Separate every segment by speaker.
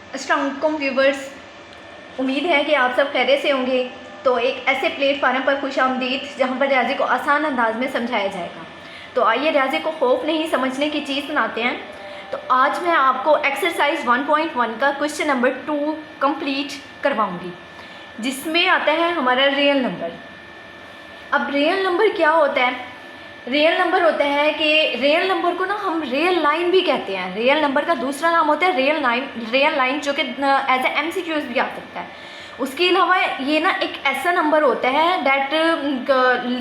Speaker 1: अस्सलाम वालेकुम व्यूवर्स, उम्मीद है कि आप सब खैरियत से होंगे। तो एक ऐसे प्लेटफार्म पर खुशामदीद जहाँ पर रियाजी को आसान अंदाज में समझाया जाएगा। तो आइए रियाजी को खौफ नहीं समझने की चीज़ बनाते हैं। तो आज मैं आपको एक्सरसाइज 1.1 का क्वेश्चन नंबर 2 कंप्लीट करवाऊंगी, जिसमें आता है हमारा रियल नंबर। अब रियल नंबर क्या होता है? रियल नंबर होता है कि रियल नंबर को ना हम रियल लाइन भी कहते हैं। रियल नंबर का दूसरा नाम होता है रियल लाइन, जो कि एज ए MCQs भी आ सकता है। उसके अलावा ये ना एक ऐसा नंबर होता है that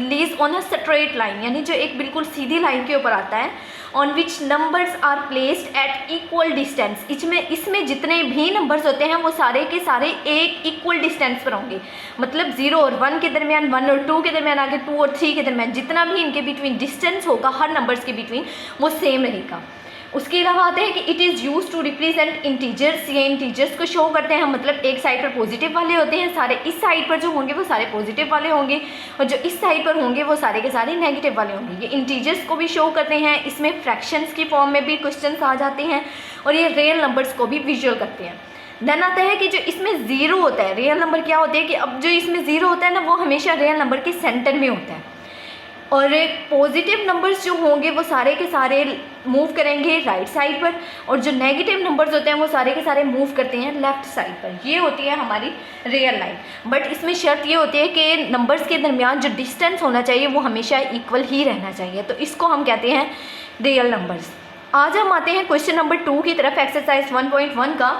Speaker 1: lease on a straight line, यानी जो एक बिल्कुल सीधी लाइन के ऊपर आता है, on which numbers are placed at equal distance. इसमें जितने भी नंबर्स होते हैं वो सारे के सारे एक इक्वल डिस्टेंस पर होंगे। मतलब 0 और 1 के दरमियान, 1 और 2 के दरमियान, आगे 2 और 3 के दरमियान जितना भी इनके बिटवीन डिस्टेंस होगा हर नंबर्स के बिटवीन, वो सेम रहेगा। उसके अलावा आते हैं कि it is use to represent integers. ये इंटीजर्स को शो करते हैं, मतलब एक साइड पर पॉजिटिव वाले होते हैं सारे, इस साइड पर जो होंगे वो सारे पॉजिटिव वाले होंगे, और जो इस साइड पर होंगे वो सारे के सारे नेगेटिव वाले होंगे। ये इंटीजर्स को भी शो करते हैं, इसमें फ्रैक्शंस की फॉर्म में भी क्वेश्चंस आ जाते हैं, और ये रियल नंबर्स को भी विजुअल करते हैं। देन आता है कि जो इसमें ज़ीरो होता है, रियल नंबर क्या होते हैं कि अब जो इसमें ज़ीरो होता है ना, वो हमेशा रियल नंबर के सेंटर में होता है, और पॉजिटिव नंबर्स जो होंगे वो सारे के सारे मूव करेंगे राइट साइड पर, और जो नेगेटिव नंबर्स होते हैं वो सारे के सारे मूव करते हैं लेफ़्ट साइड पर। ये होती है हमारी रियल लाइन। बट इसमें शर्त ये होती है कि नंबर्स के दरमियान जो डिस्टेंस होना चाहिए वो हमेशा इक्वल ही रहना चाहिए। तो इसको हम कहते हैं रियल नंबर्स। आज हम आते हैं क्वेश्चन नंबर 2 की तरफ, एक्सरसाइज 1.1 का।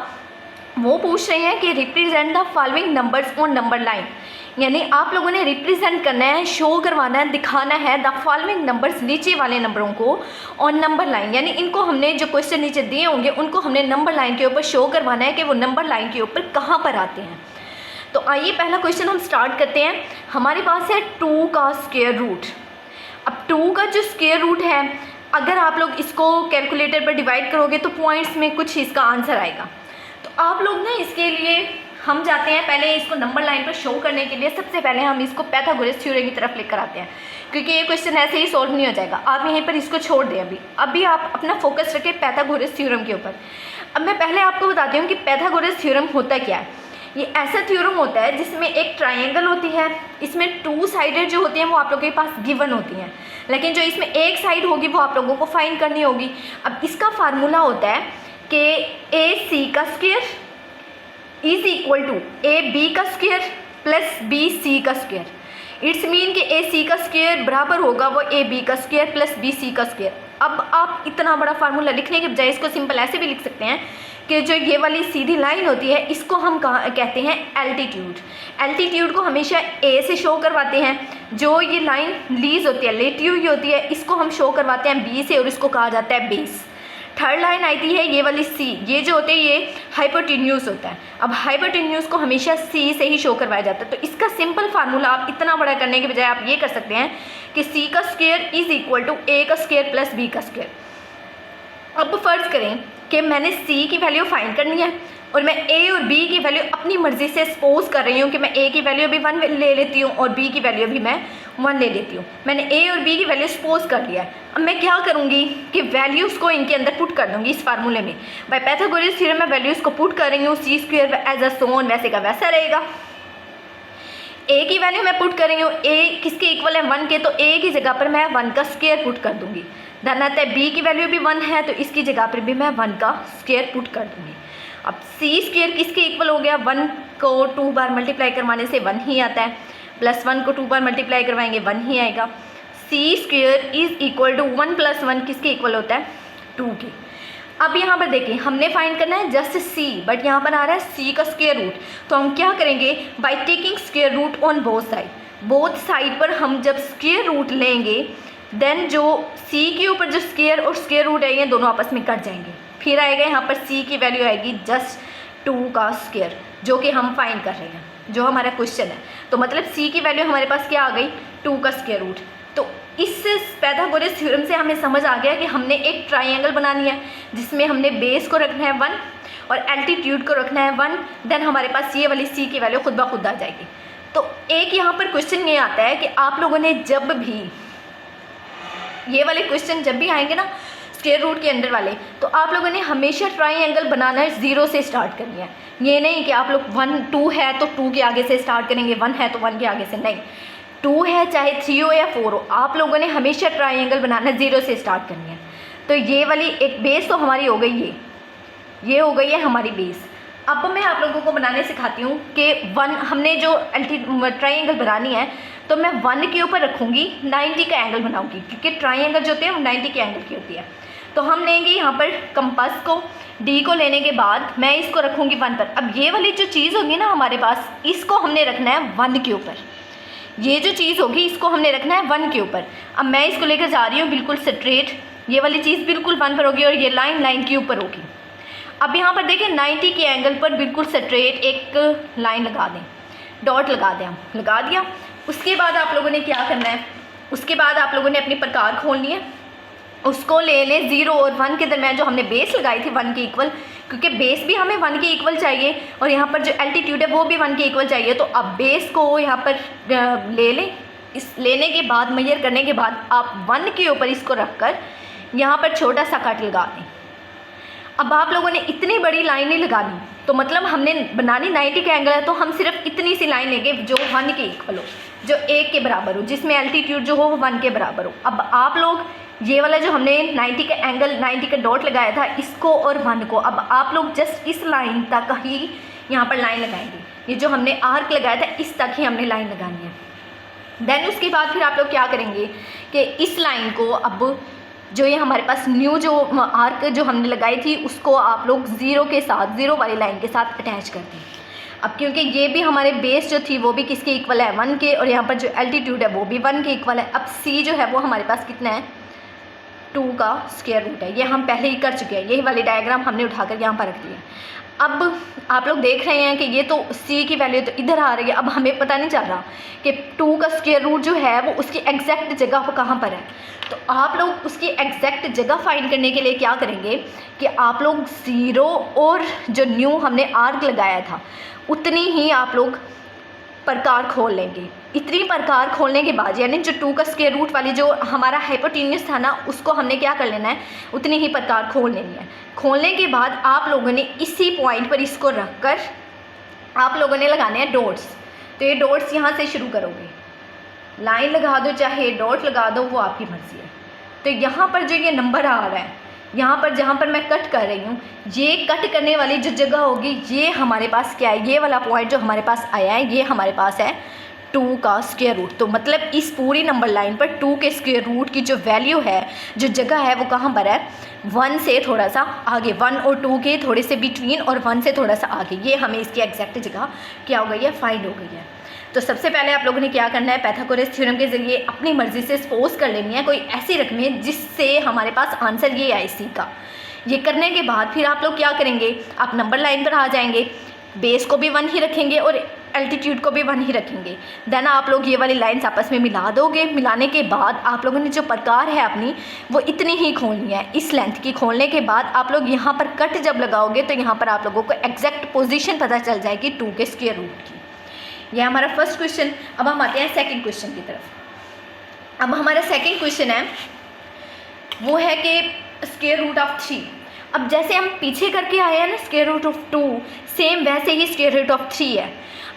Speaker 1: वो पूछ रहे हैं कि represent the following numbers on number line, यानी आप लोगों ने रिप्रेजेंट करना है, शो करवाना है, दिखाना है द फॉलोइंग नंबर्स, नीचे वाले नंबरों को ऑन नंबर लाइन, यानी इनको हमने जो क्वेश्चन नीचे दिए होंगे उनको हमने नंबर लाइन के ऊपर शो करवाना है कि वो नंबर लाइन के ऊपर कहाँ पर आते हैं। तो आइए पहला क्वेश्चन हम स्टार्ट करते हैं। हमारे पास है 2 का स्क्वायर रूट। अब 2 का जो स्क्वायर रूट है, अगर आप लोग इसको कैलकुलेटर पर डिवाइड करोगे तो पॉइंट्स में कुछ इसका आंसर आएगा। तो आप लोग ना इसके लिए हम जाते हैं, पहले इसको नंबर लाइन पर शो करने के लिए सबसे पहले हम इसको पाइथागोरस थ्योरम की तरफ लेकर आते हैं, क्योंकि ये क्वेश्चन ऐसे ही सॉल्व नहीं हो जाएगा। आप यहीं पर इसको छोड़ दें, अभी आप अपना फोकस रखें पाइथागोरस थ्योरम के ऊपर। अब मैं पहले आपको बताती हूँ कि पाइथागोरस थ्योरम होता क्या है। ये ऐसा थ्योरम होता है जिसमें एक ट्राइंगल होती है, इसमें 2 साइडेड जो होती हैं वो आप लोगों के पास गिवन होती हैं, लेकिन जो इसमें एक साइड होगी वो आप लोगों को फाइंड करनी होगी। अब इसका फार्मूला होता है कि AC का square is equal to AB का स्क्वायर प्लस BC का स्क्वायर। इट्स मीन कि AC का स्क्वायर बराबर होगा वो AB का स्क्वायर प्लस BC का स्क्वायर। अब आप इतना बड़ा फार्मूला लिखने के बजाय इसको सिंपल ऐसे भी लिख सकते हैं कि जो ये वाली सीधी लाइन होती है इसको हम कहते हैं एल्टीट्यूड। एल्टीट्यूड को हमेशा A से शो करवाते हैं, जो ये लाइन लीज होती है, लेटी हुई होती है, इसको हम शो करवाते हैं B से, और इसको कहा जाता है बेस। थर्ड लाइन आती है ये वाली C, ये जो होते हैं ये हाइपोटेन्यूज होता है। अब हाइपोटेन्यूज को हमेशा C से ही शो करवाया जाता है। तो इसका सिंपल फार्मूला आप इतना बड़ा करने के बजाय आप ये कर सकते हैं कि C का square is equal to A का स्क्वायर प्लस B का स्क्वायर। अब फर्ज करें कि मैंने C की वैल्यू फाइंड करनी है, और मैं A और B की वैल्यू अपनी मर्ज़ी से सपोज कर रही हूँ कि मैं A की वैल्यू भी 1 ले लेती हूँ और B की वैल्यू भी मैं 1 ले लेती हूँ। मैंने A और B की वैल्यू सपोज कर लिया है। अब मैं क्या करूँगी कि वैल्यूज़ को इनके अंदर पुट कर दूँगी इस फार्मूले में। बाय पाइथागोरस थ्योरम में वैल्यूज़ को पुट कर रही हूँ, C स्क्वायर एज अ सोन वैसे का वैसा रहेगा। A की वैल्यू मैं पुट कर रही हूँ, A किसके इक्वल है 1 के, तो A की जगह पर मैं 1 का स्क्वायर पुट कर दूँगी। देन आता है B की वैल्यू भी 1 है, तो इसकी जगह पर भी मैं 1 का स्क्वायर पुट कर दूँगी। अब C स्क्वायर किसके इक्वल हो गया, 1 को 2 बार मल्टीप्लाई करवाने से 1 ही आता है, प्लस 1 को 2 बार मल्टीप्लाई करवाएंगे 1 ही आएगा। C square is equal to 1 plus 1 किसके इक्वल होता है, 2 के। अब यहाँ पर देखिए हमने फाइंड करना है जस्ट C, बट यहाँ पर आ रहा है C का स्क्वायर रूट। तो हम क्या करेंगे, by taking square root on both side पर हम जब स्क्वायर रूट लेंगे, देन जो C के ऊपर जो स्क्वायर और स्क्वायर रूट है ये दोनों आपस में कट जाएंगे। फिर आएगा यहाँ पर C की वैल्यू आएगी जस्ट 2 का स्क्वायर, जो कि हम फाइंड कर रहे हैं, जो हमारा क्वेश्चन है। तो मतलब C की वैल्यू हमारे पास क्या आ गई, 2 का स्क्वायर रूट। तो इस पाइथागोरस थ्योरम से हमें समझ आ गया कि हमने एक ट्राइंगल बनानी है जिसमें हमने बेस को रखना है 1 और एल्टीट्यूड को रखना है 1, देन हमारे पास ये वाली C की वैल्यू खुद ब खुद आ जाएगी। तो एक यहाँ पर क्वेश्चन ये आता है कि आप लोगों ने जब भी ये वाले क्वेश्चन जब भी आएंगे ना, स्क्वायर रूट के अंडर वाले, तो आप लोगों ने हमेशा ट्राइंगल बनाना है 0 से स्टार्ट करनी है। ये नहीं कि आप लोग 1 2 है तो 2 के आगे से स्टार्ट करेंगे, 1 है तो 1 के आगे से, नहीं। 2 है चाहे 3 हो या 4 हो, आप लोगों ने हमेशा ट्राइंगल बनाना 0 से स्टार्ट करनी है। तो ये वाली एक बेस तो हमारी हो गई, ये हो गई है हमारी बेस। अब मैं आप लोगों को बनाने सिखाती हूँ कि 1 हमने जो ट्राइंगल बनानी है तो मैं 1 के ऊपर रखूँगी, 90 का एंगल बनाऊँगी, क्योंकि ट्राइंगल जो होते हैं वो 90 के एंगल की होती है। तो हम लेंगे यहाँ पर कंपास को, D को लेने के बाद मैं इसको रखूँगी 1 पर। अब ये वाली जो चीज़ होगी ना हमारे पास, इसको हमने रखना है 1 के ऊपर। ये जो चीज़ होगी इसको हमने रखना है 1 के ऊपर। अब मैं इसको लेकर जा रही हूँ बिल्कुल स्ट्रेट, ये वाली चीज़ बिल्कुल 1 पर होगी और ये लाइन के ऊपर होगी। अब यहाँ पर देखिए 90 के एंगल पर बिल्कुल स्ट्रेट एक लाइन लगा दें, डॉट लगा दें, हम लगा दिया। उसके बाद आप लोगों ने क्या करना है, उसके बाद आप लोगों ने अपनी प्रकार खोलनी है, उसको ले लें 0 और 1 के दरमियान जो हमने बेस लगाई थी 1 के इक्वल, क्योंकि बेस भी हमें 1 के इक्वल चाहिए और यहाँ पर जो एल्टीट्यूड है वो भी 1 के इक्वल चाहिए। तो अब बेस को यहाँ पर ले लें, इस लेने के बाद मेजर करने के बाद आप 1 के ऊपर इसको रख कर यहाँ पर छोटा सा कट लगा दें। अब आप लोगों ने इतनी बड़ी लाइन नहीं लगानी, तो मतलब हमने बनानी 90 का एंगल है तो हम सिर्फ इतनी सी लाइन लेंगे जो 1 के इक्वल हो, जो 1 के बराबर हो, जिसमें एल्टीट्यूड जो हो वो 1 के बराबर हो। अब आप लोग ये वाला जो हमने 90 का एंगल 90 का डॉट लगाया था इसको और 1 को, अब आप लोग जस्ट इस लाइन तक ही यहाँ पर लाइन लगाएंगे। ये जो हमने आर्क लगाया था इस तक ही हमने लाइन लगानी है। देन उसके बाद फिर आप लोग क्या करेंगे कि इस लाइन को, अब जो ये हमारे पास न्यू जो आर्क जो हमने लगाई थी उसको आप लोग 0 के साथ, 0 वाली लाइन के साथ अटैच कर दें। अब क्योंकि ये भी हमारे बेस जो थी वो भी किसके इक्वल है, 1 के, और यहाँ पर जो एल्टीट्यूड है वो भी 1 के इक्वल है। अब C जो है वो हमारे पास कितना है, 2 का स्क्वायर रूट है। ये हम पहले ही कर चुके हैं, यही वाली डायग्राम हमने उठाकर यहाँ पर रख दी है। अब आप लोग देख रहे हैं कि ये तो C की वैल्यू तो इधर आ रही है, अब हमें पता नहीं चल रहा कि 2 का स्क्वायर रूट जो है वो उसकी एग्जैक्ट जगह पर कहाँ पर है। तो आप लोग उसकी एग्जैक्ट जगह फाइंड करने के लिए क्या करेंगे कि आप लोग 0 और जो न्यू हमने आर्क लगाया था उतनी ही आप लोग प्रकार खोल लेंगे। इतनी प्रकार खोलने के बाद, यानी जो 2 का स्क्वायर रूट वाली जो हमारा हाइपोटेन्यूस था ना उसको हमने क्या कर लेना है, उतनी ही प्रकार खोल लेनी है। खोलने के बाद आप लोगों ने इसी पॉइंट पर इसको रख कर आप लोगों ने लगाने हैं डॉट्स। तो ये डॉट्स यहाँ से शुरू करोगे, लाइन लगा दो चाहे डॉट लगा दो, वो आपकी मर्ज़ी है। तो यहाँ पर जो ये नंबर आ रहा है, यहाँ पर जहाँ पर मैं कट कर रही हूँ, ये कट करने वाली जो जगह होगी ये हमारे पास क्या है, ये वाला पॉइंट जो हमारे पास आया है ये हमारे पास है 2 का स्क्वायर रूट। तो मतलब इस पूरी नंबर लाइन पर 2 के स्क्वायर रूट की जो वैल्यू है, जो जगह है वो कहाँ पर है, 1 से थोड़ा सा आगे, 1 और 2 के थोड़े से बिटवीन और 1 से थोड़ा सा आगे, ये हमें इसकी एग्जैक्ट जगह क्या हो गई है, फाइंड हो गई है। तो सबसे पहले आप लोगों ने क्या करना है, पाइथागोरस थ्योरम के ज़रिए अपनी मर्ज़ी से सपोज कर लेनी है कोई ऐसी रकमें जिससे हमारे पास आंसर ये आए C का। ये करने के बाद फिर आप लोग क्या करेंगे, आप नंबर लाइन पर आ जाएंगे, बेस को भी 1 ही रखेंगे और एल्टीट्यूड को भी 1 ही रखेंगे। देन आप लोग ये वाली लाइन्स आपस में मिला दोगे। मिलाने के बाद आप लोगों ने जो प्रकार है अपनी वो इतनी ही खोलनी है, इस लेंथ की। खोलने के बाद आप लोग यहाँ पर कट जब लगाओगे तो यहाँ पर आप लोगों को एग्जैक्ट पोजीशन पता चल जाएगी 2 के स्क्वायर रूट की। यह हमारा फर्स्ट क्वेश्चन। अब हम आते हैं सेकंड क्वेश्चन की तरफ। अब हमारा सेकंड क्वेश्चन है वो है कि स्क्वायर रूट ऑफ 3। अब जैसे हम पीछे करके आए हैं ना स्क्वायर रूट ऑफ 2, सेम वैसे ही स्क्वायर रूट ऑफ 3 है।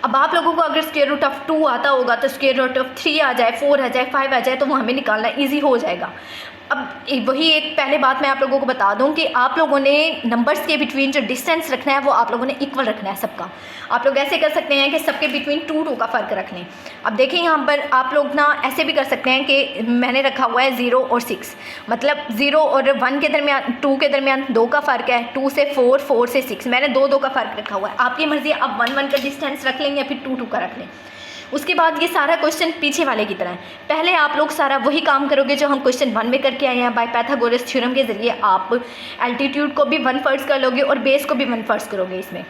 Speaker 1: अब आप लोगों को अगर स्क्वायर रूट ऑफ 2 आता होगा तो स्क्वायर रूट ऑफ 3 आ जाए, 4 आ जाए, 5 आ जाए, तो वो हमें निकालना ईजी हो जाएगा। अब वही एक पहले बात मैं आप लोगों को बता दूं कि आप लोगों ने नंबर्स के बिटवीन जो डिस्टेंस रखना है वो आप लोगों ने इक्वल रखना है सबका। आप लोग ऐसे कर सकते हैं कि सबके बिटवीन 2 का फ़र्क रख लें। अब देखिए यहाँ पर आप लोग ना ऐसे भी कर सकते हैं कि मैंने रखा हुआ है 0 और 6, मतलब 0 और 1 के दरमियान, 2 के दरमियान 2 का फ़र्क है, 2 से 4, 4 से 6, मैंने 2 का फ़र्क रखा हुआ है। आपकी मर्ज़ी, आप 1 का डिस्टेंस रख लें या फिर 2 का रख लें। उसके बाद ये सारा क्वेश्चन पीछे वाले की तरह है। पहले आप लोग सारा वही काम करोगे जो हम क्वेश्चन 1 में करके आए हैं। बाय पाइथागोरस थ्योरम के ज़रिए आप एल्टीट्यूड को भी 1 फर्स्ट कर लोगे और बेस को भी 1 फर्स्ट करोगे। इसमें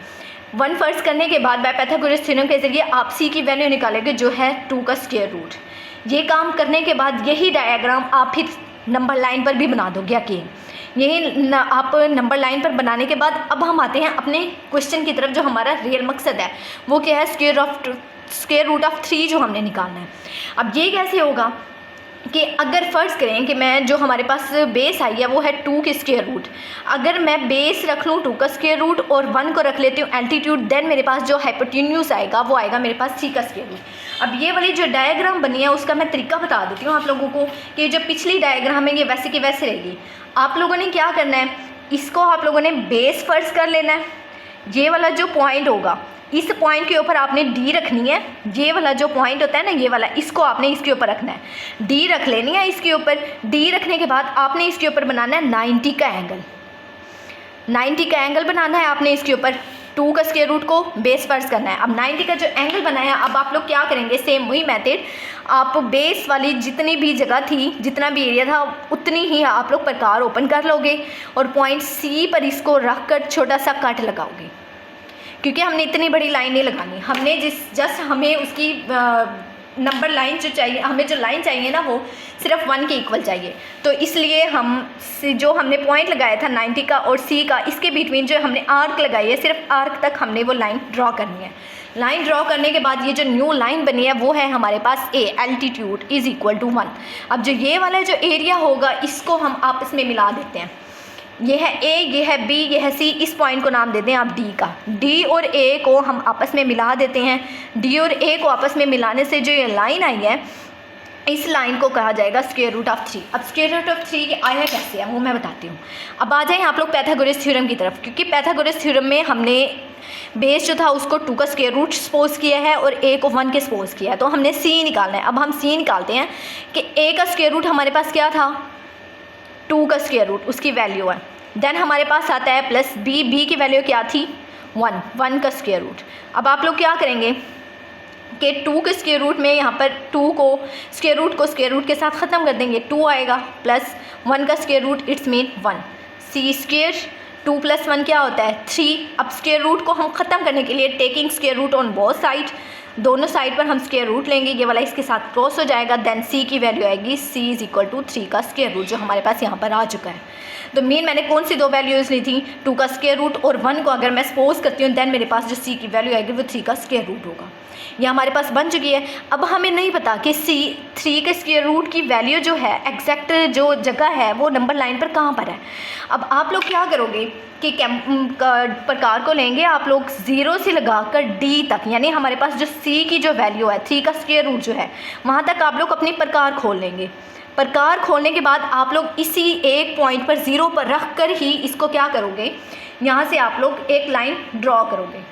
Speaker 1: 1 फर्स्ट करने के बाद बाय पाइथागोरस थ्योरम के ज़रिए आप C की वैल्यू निकालोगे जो है 2 का स्क्वायर रूट। ये काम करने के बाद यही डायग्राम आप फिर नंबर लाइन पर भी बना दोगे। कि यही आप नंबर लाइन पर बनाने के बाद अब हम आते हैं अपने क्वेश्चन की तरफ। जो हमारा रियल मकसद है वो क्या है, स्क्वायर रूट ऑफ 3 जो हमने निकालना है। अब ये कैसे होगा, कि अगर फ़र्ज़ करें कि मैं जो हमारे पास बेस आई है वो है 2 की स्क्वायर रूट, अगर मैं बेस रख लूँ 2 का स्क्वायर रूट और 1 को रख लेती हूँ एल्टीट्यूड, देन मेरे पास जो हाइपोटेन्यूज आएगा वो आएगा मेरे पास 3 का स्क्वायर रूट। अब ये वाली जो डायग्राम बनी है उसका मैं तरीका बता देती हूँ आप लोगों को कि जो पिछली डायग्राम है ये वैसे की वैसे रहेगी। आप लोगों ने क्या करना है, इसको आप लोगों ने बेस फ़र्ज़ कर लेना है, ये वाला जो पॉइंट होगा इस पॉइंट के ऊपर आपने डी रखनी है, ये वाला जो पॉइंट होता है ना ये वाला, इसको आपने इसके ऊपर रखना है, डी रख लेनी है इसके ऊपर। डी रखने के बाद आपने इसके ऊपर बनाना है 90 का एंगल, 90 का एंगल बनाना है आपने इसके ऊपर, 2 का स्क्वायर रूट को बेस फ़र्ज़ करना है। अब 90 का जो एंगल बनाया, अब आप लोग क्या करेंगे, सेम वही मेथड, आप बेस वाली जितनी भी जगह थी, जितना भी एरिया था उतनी ही आप लोग प्रकार ओपन कर लोगे और पॉइंट सी पर इसको रख कर छोटा सा कट लगाओगे, क्योंकि हमने इतनी बड़ी लाइन नहीं लगानी, हमने जस्ट हमें उसकी नंबर लाइन जो चाहिए, हमें जो लाइन चाहिए ना वो सिर्फ 1 के इक्वल चाहिए। तो इसलिए हम जो हमने पॉइंट लगाया था 90 का और सी का, इसके बिटवीन जो हमने आर्क लगाई है, सिर्फ आर्क तक हमने वो लाइन ड्रॉ करनी है। लाइन ड्रॉ करने के बाद ये जो न्यू लाइन बनी है वो है हमारे पास ए, एल्टीट्यूड इज़ इक्वल टू 1। अब जो ये वाला जो एरिया होगा इसको हम आपस में मिला देते हैं, ये है ए, ये है बी, ये है सी, इस पॉइंट को नाम देते हैं आप डी का। डी और ए को हम आपस में मिला देते हैं, डी और ए को आपस में मिलाने से जो ये लाइन आई है इस लाइन को कहा जाएगा स्क्वायर रूट ऑफ 3। अब स्क्वायर रूट ऑफ 3 आया कैसे है वो मैं बताती हूँ। अब आ जाएँ आप लोग पैथागोरस थ्योरम की तरफ, क्योंकि पैथागोरस थ्योरम में हमने बेस जो था उसको 2 का स्क्वायर रूट सपोज किया है और ए को 1 के सपोज किया है, तो हमने सी निकालना है। अब हम सी निकालते हैं कि ए का स्क्वायर रूट हमारे पास क्या था, 2 का स्क्वायर रूट, उसकी वैल्यू है। देन हमारे पास आता है प्लस बी, बी की वैल्यू क्या थी 1 का स्क्वायर रूट। अब आप लोग क्या करेंगे कि 2 के स्क्वायर रूट में यहाँ पर 2 को स्क्वायर रूट के साथ ख़त्म कर देंगे, 2 आएगा प्लस 1 का square root, it's mean 1। C square 2 + 1 क्या होता है 3। अब स्क्वायर रूट को हम ख़त्म करने के लिए taking square root on both side, दोनों साइड पर हम स्क्वायर रूट लेंगे, ये वाला इसके साथ क्रॉस हो जाएगा, देन सी की वैल्यू आएगी सी इज़ इक्वल टू 3 का स्क्वायर रूट, जो हमारे पास यहाँ पर आ चुका है। तो मीन मैंने कौन सी 2 वैल्यूज़ ली थी, 2 का स्क्वायर रूट और 1 को अगर मैं सपोज करती हूँ, देन मेरे पास जो सी की वैल्यू आएगी वो 3 का स्क्वायर रूट होगा। ये हमारे पास बन चुकी है। अब हमें नहीं पता कि सी 3 के स्क्वायर रूट की वैल्यू जो है एग्जैक्ट जो जगह है वो नंबर लाइन पर कहाँ पर है। अब आप लोग क्या करोगे कि प्रकार को लेंगे आप लोग 0 से लगाकर डी तक, यानी हमारे पास जो सी की जो वैल्यू है 3 का स्क्वायर रूट जो है वहाँ तक आप लोग अपनी प्रकार खोल लेंगे। प्रकार खोलने के बाद आप लोग इसी एक पॉइंट पर 0 पर रख कर ही इसको क्या करोगे, यहाँ से आप लोग एक लाइन ड्रॉ करोगे।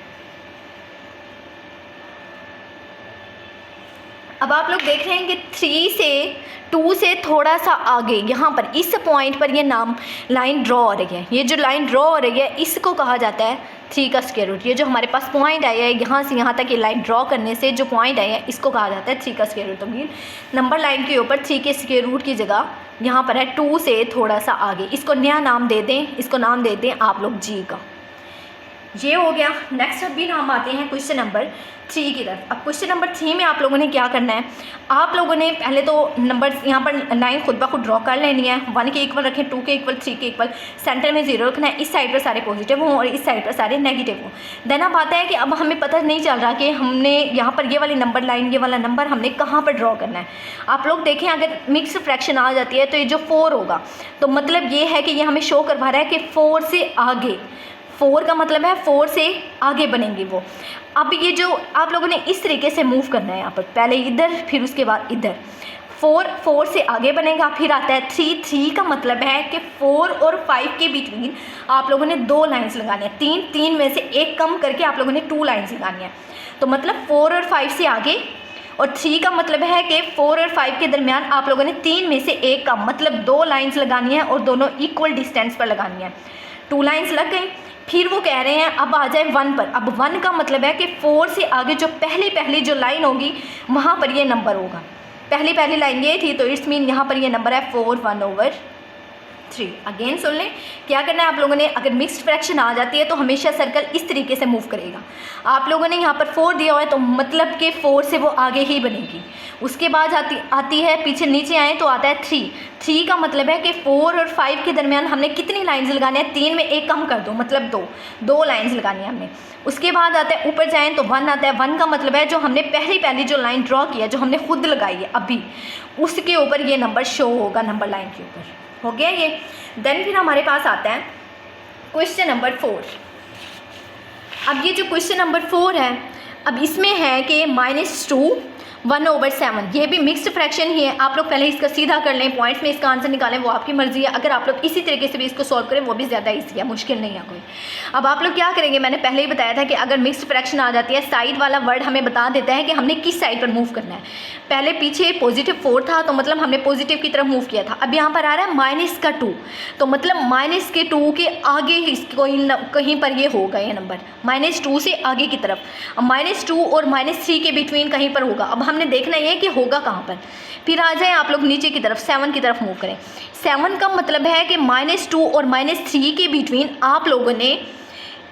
Speaker 1: अब आप लोग देख रहे हैं कि 3 से 2 से थोड़ा सा आगे यहाँ पर इस पॉइंट पर ये लाइन ड्रॉ हो रही है, ये जो लाइन ड्रॉ हो रही है इसको कहा जाता है 3 का स्क्वायर रूट। ये जो हमारे पास पॉइंट आया है यहाँ से यहाँ तक ये लाइन ड्रॉ करने से जो पॉइंट आया है इसको कहा जाता है 3 का स्क्वायर रूट। तो मीन नंबर लाइन के ऊपर 3 के स्क्वायर रूट की जगह यहाँ पर है 2 से थोड़ा सा आगे, इसको नया नाम दे दें, इसको नाम दे दें आप लोग जी का। ये हो गया। नेक्स्ट अब भी हम आते हैं क्वेश्चन नंबर 3 की तरफ। अब क्वेश्चन नंबर 3 में आप लोगों ने क्या करना है, आप लोगों ने पहले तो नंबर यहाँ पर लाइन खुद ब खुद ड्रॉ कर लेनी है। 1 के इक्वल रखें, 2 के इक्वल, 3 के इक्वल, सेंटर में 0 रखना है, इस साइड पर सारे पॉजिटिव हों और इस साइड पर सारे नेगेटिव हों। देन अब आता है कि अब हमें पता नहीं चल रहा कि हमने यहाँ पर ये वाली नंबर लाइन, ये वाला नंबर हमने कहाँ पर ड्रॉ करना है। आप लोग देखें अगर मिक्स फ्रैक्शन आ जाती है तो ये जो 4 होगा तो मतलब ये है कि ये हमें शो करवा रहा है कि 4 से आगे, 4 का मतलब है 4 से आगे बनेंगे वो। अब ये जो आप लोगों ने इस तरीके से मूव करना है, यहाँ पर पहले इधर फिर उसके बाद इधर, 4 से आगे बनेगा, फिर आता है 3 का मतलब है कि 4 और 5 के बिटवीन आप लोगों ने 2 लाइंस लगानी है, 3 में से एक कम करके आप लोगों ने 2 लाइंस लगानी है। तो मतलब 4 और 5 से आगे, और 3 का मतलब है कि 4 और 5 के दरमियान आप लोगों ने 3 में से एक कम मतलब 2 लाइंस लगानी है और दोनों इक्वल डिस्टेंस पर लगानी है। 2 लाइंस लग गई। फिर वो कह रहे हैं अब आ जाए 1 पर। अब 1 का मतलब है कि 4 से आगे जो पहली जो लाइन होगी वहाँ पर ये नंबर होगा। पहली लाइन ये थी तो इट्स मीन यहाँ पर ये नंबर है 4 1/3। 3। अगेन सुन लें, क्या करना है आप लोगों ने, अगर मिक्स्ड फ्रैक्शन आ जाती है तो हमेशा सर्कल इस तरीके से मूव करेगा। आप लोगों ने यहाँ पर 4 दिया हुआ है तो मतलब कि 4 से वो आगे ही बनेगी। उसके बाद आती है, पीछे नीचे आए तो आता है 3 का मतलब है कि 4 और 5 के दरमियान हमने कितनी लाइंस लगाने हैं, 3 में एक कम कर दो, मतलब 2 लाइंस लगानी है हमने। उसके बाद आता है ऊपर जाएँ तो 1 आता है। 1 का मतलब है जो हमने पहली जो लाइन ड्रॉ किया, जो हमने खुद लगाई है अभी, उसके ऊपर ये नंबर शो होगा, नंबर लाइन के ऊपर। हो गया ये। देन फिर हमारे पास आता है क्वेश्चन नंबर 4। अब ये जो क्वेश्चन नंबर 4 है, अब इसमें है कि -2 1/7, ये भी मिक्स्ड फ्रैक्शन ही है। आप लोग पहले इसका सीधा कर लें, पॉइंट्स में इसका आंसर निकालें, वो आपकी मर्जी है। अगर आप लोग इसी तरीके से भी इसको सॉल्व करें वो भी ज़्यादा ईजी है, मुश्किल नहीं है कोई। अब आप लोग क्या करेंगे, मैंने पहले ही बताया था कि अगर मिक्स्ड फ्रैक्शन आ जाती है, साइड वाला वर्ड हमें बता देता है कि हमने किस साइड पर मूव करना है। पहले पीछे +4 था तो मतलब हमने पॉजिटिव की तरफ मूव किया था। अब यहाँ पर आ रहा है -2, तो मतलब -2 के आगे ही कोई कहीं पर ये होगा, ये नंबर -2 से आगे की तरफ। अब -2 और -3 के बिटवीन कहीं पर होगा। अब हमने देखना ये है कि होगा कहाँ पर। फिर आ जाए आप लोग नीचे की तरफ, 7 की तरफ मूव करें। 7 का मतलब है कि -2 और -3 के बिटवीन आप लोगों ने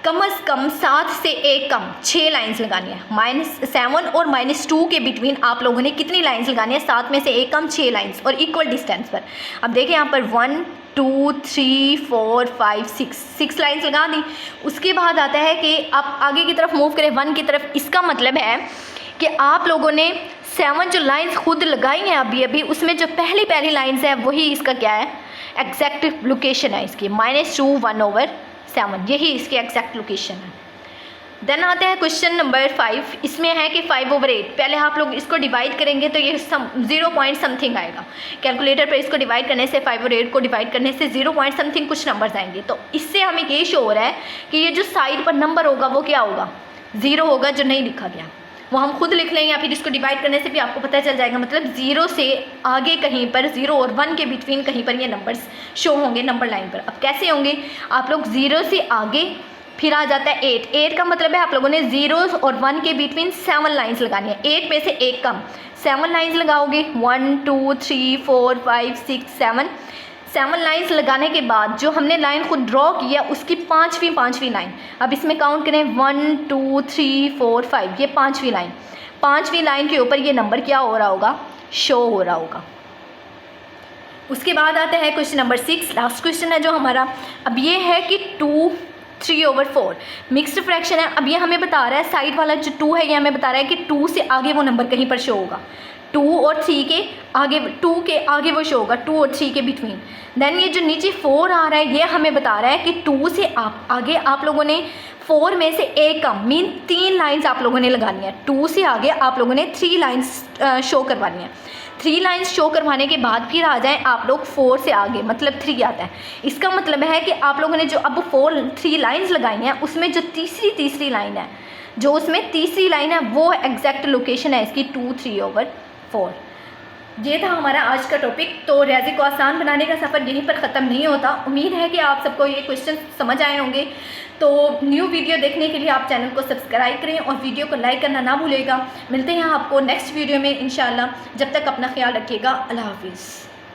Speaker 1: कम से कम 7 से 1 कम 6 लाइंस लगानी है। -7 और -2 के बिटवीन आप लोगों ने कितनी लाइंस लगानी है, 7 में से 1 कम 6 लाइंस और इक्वल डिस्टेंस पर। अब देखिए यहाँ पर 1 2 3 4 5 6 लाइंस लगा दी। उसके बाद आता है कि आप आगे की तरफ मूव करें 1 की तरफ। इसका मतलब है कि आप लोगों ने 7 जो लाइंस खुद लगाई हैं अभी उसमें जो पहली लाइंस है वही इसका क्या है, एग्जैक्ट लोकेशन है इसकी। -2 1/7 यही इसकी एग्जैक्ट लोकेशन है। देन आता है क्वेश्चन नंबर 5। इसमें है कि 5/8। पहले आप लोग इसको डिवाइड करेंगे तो ये 0 पॉइंट समथिंग आएगा। कैलकुलेटर पर इसको डिवाइड करने से, 5/8 को डिवाइड करने से 0 पॉइंट समथिंग कुछ नंबर्स आएंगे। तो इससे हमें ये शो हो रहा है कि ये जो साइड पर नंबर होगा वो क्या होगा, 0 होगा, जो नहीं लिखा गया वो हम खुद लिख लें या फिर इसको डिवाइड करने से भी आपको पता चल जाएगा। मतलब 0 से आगे कहीं पर, 0 और 1 के बिटवीन कहीं पर ये नंबर्स शो होंगे नंबर लाइन पर। अब कैसे होंगे, आप लोग 0 से आगे, फिर आ जाता है 8 का मतलब है आप लोगों ने 0 और 1 के बिटवीन 7 लाइंस लगानी है। 8 में से 1 कम 7 लाइंस लगाओगे। 1 2 3 4 5 6 7 लाइंस लगाने के बाद जो हमने लाइन खुद ड्रॉ किया उसकी पाँचवीं लाइन, अब इसमें काउंट करें 1 2 3 4 5, ये पाँचवीं लाइन के ऊपर ये नंबर क्या हो रहा होगा, शो हो रहा होगा। उसके बाद आता है क्वेश्चन नंबर 6, लास्ट क्वेश्चन है जो हमारा। अब ये है कि 2 3/4 मिक्स्ड फ्रैक्शन है। अब ये हमें बता रहा है, साइड वाला जो 2 है ये हमें बता रहा है कि 2 से आगे वो नंबर कहीं पर शो होगा, 2 और 3 के आगे, 2 के आगे वो शो होगा, 2 और 3 के बिटवीन। देन ये जो नीचे 4 आ रहा है ये हमें बता रहा है कि 2 से आगे आप लोगों ने 4 में से 1 कम, मीन 3 लाइंस आप लोगों ने लगानी है। 2 से आगे आप लोगों ने 3 लाइंस शो करवानी है। 3 लाइंस शो करवाने के बाद फिर आ जाएं आप लोग 4 से आगे, मतलब 3 आता है। इसका मतलब है कि आप लोगों ने जो अब 3 लाइंस लगाई हैं उसमें जो तीसरी लाइन है, जो उसमें तीसरी लाइन है वो एग्जैक्ट लोकेशन है इसकी 2 3/4। ये था हमारा आज का टॉपिक। तो रियाजी को आसान बनाने का सफ़र यहीं पर ख़त्म नहीं होता। उम्मीद है कि आप सबको ये क्वेश्चन समझ आए होंगे। तो न्यू वीडियो देखने के लिए आप चैनल को सब्सक्राइब करें और वीडियो को लाइक करना ना भूलिएगा। मिलते हैं आपको नेक्स्ट वीडियो में इंशाल्लाह। जब तक अपना ख्याल रखिएगा। अल्लाह हाफिज़।